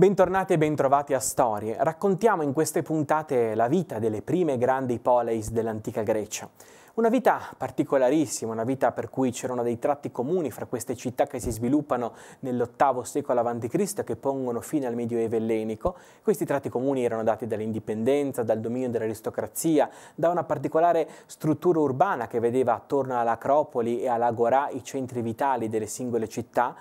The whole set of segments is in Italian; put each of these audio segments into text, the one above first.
Bentornati e bentrovati a Storie. Raccontiamo in queste puntate la vita delle prime grandi poleis dell'antica Grecia. Una vita particolarissima, una vita per cui c'erano dei tratti comuni fra queste città che si sviluppano nell'VIII secolo a.C. e che pongono fine al Medioevo ellenico. Questi tratti comuni erano dati dall'indipendenza, dal dominio dell'aristocrazia, da una particolare struttura urbana che vedeva attorno all'Acropoli e all'Agorà i centri vitali delle singole città.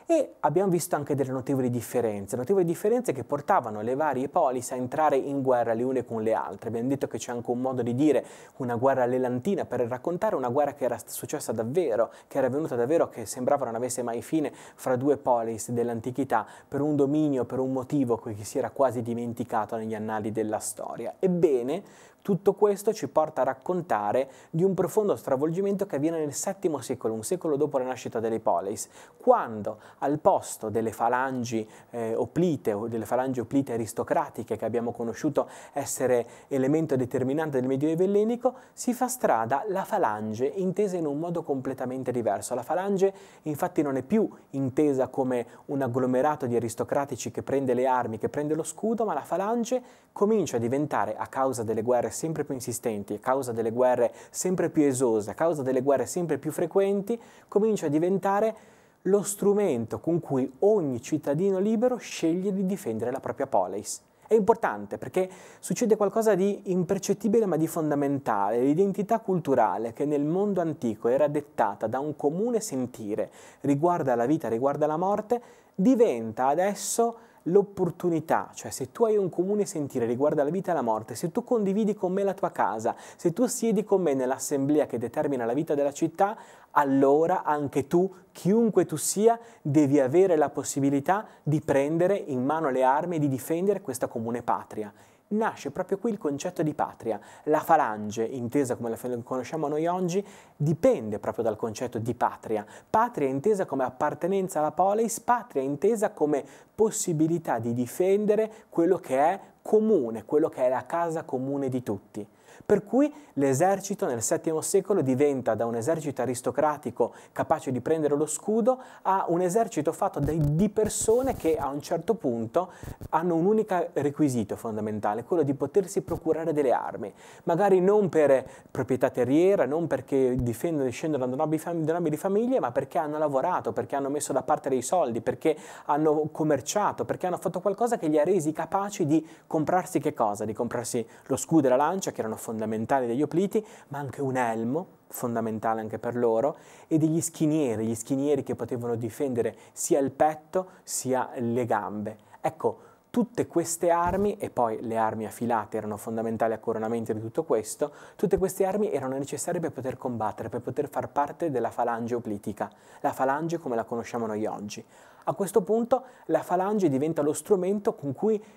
E abbiamo visto anche delle notevoli differenze che portavano le varie polis a entrare in guerra le une con le altre. Abbiamo detto che c'è anche un modo di dire una guerra lelantina per raccontare una guerra che era successa davvero, che era avvenuta davvero, che sembrava non avesse mai fine fra due polis dell'antichità per un dominio, per un motivo che si era quasi dimenticato negli annali della storia. Ebbene, tutto questo ci porta a raccontare di un profondo stravolgimento che avviene nel VII secolo, un secolo dopo la nascita delle poleis, quando al posto delle falangi oplite o delle falangi oplite aristocratiche che abbiamo conosciuto essere elemento determinante del Medioevo ellenico, si fa strada la falange intesa in un modo completamente diverso. La falange infatti non è più intesa come un agglomerato di aristocratici che prende le armi, che prende lo scudo, ma la falange comincia a diventare, a causa delle guerre sempre più insistenti, a causa delle guerre sempre più esose, a causa delle guerre sempre più frequenti, comincia a diventare lo strumento con cui ogni cittadino libero sceglie di difendere la propria poleis. È importante perché succede qualcosa di impercettibile ma di fondamentale. L'identità culturale che nel mondo antico era dettata da un comune sentire riguardo alla vita, riguardo alla morte, diventa adesso l'opportunità, cioè se tu hai un comune sentire riguardo alla vita e alla morte, se tu condividi con me la tua casa, se tu siedi con me nell'assemblea che determina la vita della città, allora anche tu, chiunque tu sia, devi avere la possibilità di prendere in mano le armi e di difendere questa comune patria. Nasce proprio qui il concetto di patria. La falange, intesa come la conosciamo noi oggi, dipende proprio dal concetto di patria. Patria intesa come appartenenza alla poleis, patria intesa come possibilità di difendere quello che è comune, quello che è la casa comune di tutti. Per cui l'esercito nel VII secolo diventa da un esercito aristocratico capace di prendere lo scudo a un esercito fatto di persone che a un certo punto hanno un unico requisito fondamentale, quello di potersi procurare delle armi, magari non per proprietà terriera, non perché discendono da nobili famiglie, ma perché hanno lavorato, perché hanno messo da parte dei soldi, perché hanno commerciato, perché hanno fatto qualcosa che li ha resi capaci di comprarsi che cosa? Di comprarsi lo scudo e la lancia, che erano fondamentali degli opliti, ma anche un elmo, fondamentale anche per loro, e degli schinieri, gli schinieri che potevano difendere sia il petto sia le gambe. Ecco, tutte queste armi, e poi le armi affilate erano fondamentali a coronamento di tutto questo, tutte queste armi erano necessarie per poter combattere, per poter far parte della falange oplitica, la falange come la conosciamo noi oggi. A questo punto la falange diventa lo strumento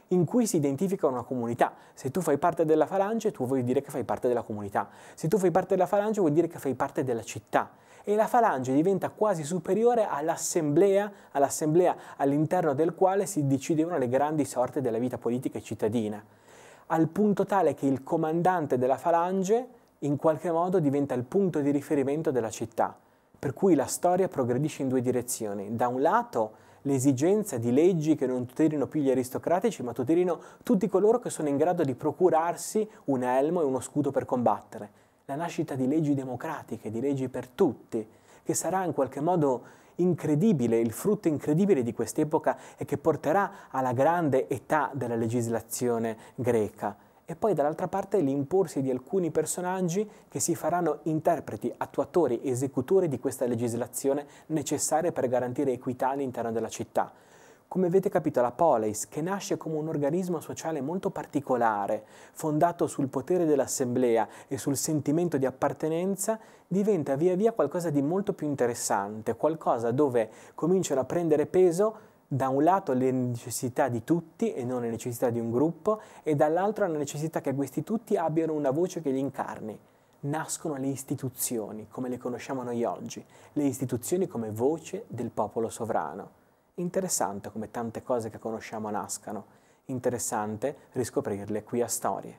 in cui si identifica una comunità. Se tu fai parte della falange, tu vuoi dire che fai parte della comunità. Se tu fai parte della falange, vuol dire che fai parte della città. E la falange diventa quasi superiore all'assemblea all'interno del quale si decidevano le grandi sorti della vita politica e cittadina, al punto tale che il comandante della falange in qualche modo diventa il punto di riferimento della città, per cui la storia progredisce in due direzioni. Da un lato l'esigenza di leggi che non tutelino più gli aristocratici, ma tutelino tutti coloro che sono in grado di procurarsi un elmo e uno scudo per combattere. La nascita di leggi democratiche, di leggi per tutti, che sarà in qualche modo incredibile, il frutto incredibile di quest'epoca e che porterà alla grande età della legislazione greca. E poi dall'altra parte l'imporsi di alcuni personaggi che si faranno interpreti, attuatori, esecutori di questa legislazione necessaria per garantire equità all'interno della città. Come avete capito, la poleis, che nasce come un organismo sociale molto particolare, fondato sul potere dell'assemblea e sul sentimento di appartenenza, diventa via via qualcosa di molto più interessante, qualcosa dove cominciano a prendere peso da un lato le necessità di tutti e non le necessità di un gruppo, e dall'altro la necessità che questi tutti abbiano una voce che li incarni. Nascono le istituzioni, come le conosciamo noi oggi, le istituzioni come voce del popolo sovrano. Interessante come tante cose che conosciamo nascano, interessante riscoprirle qui a Storie.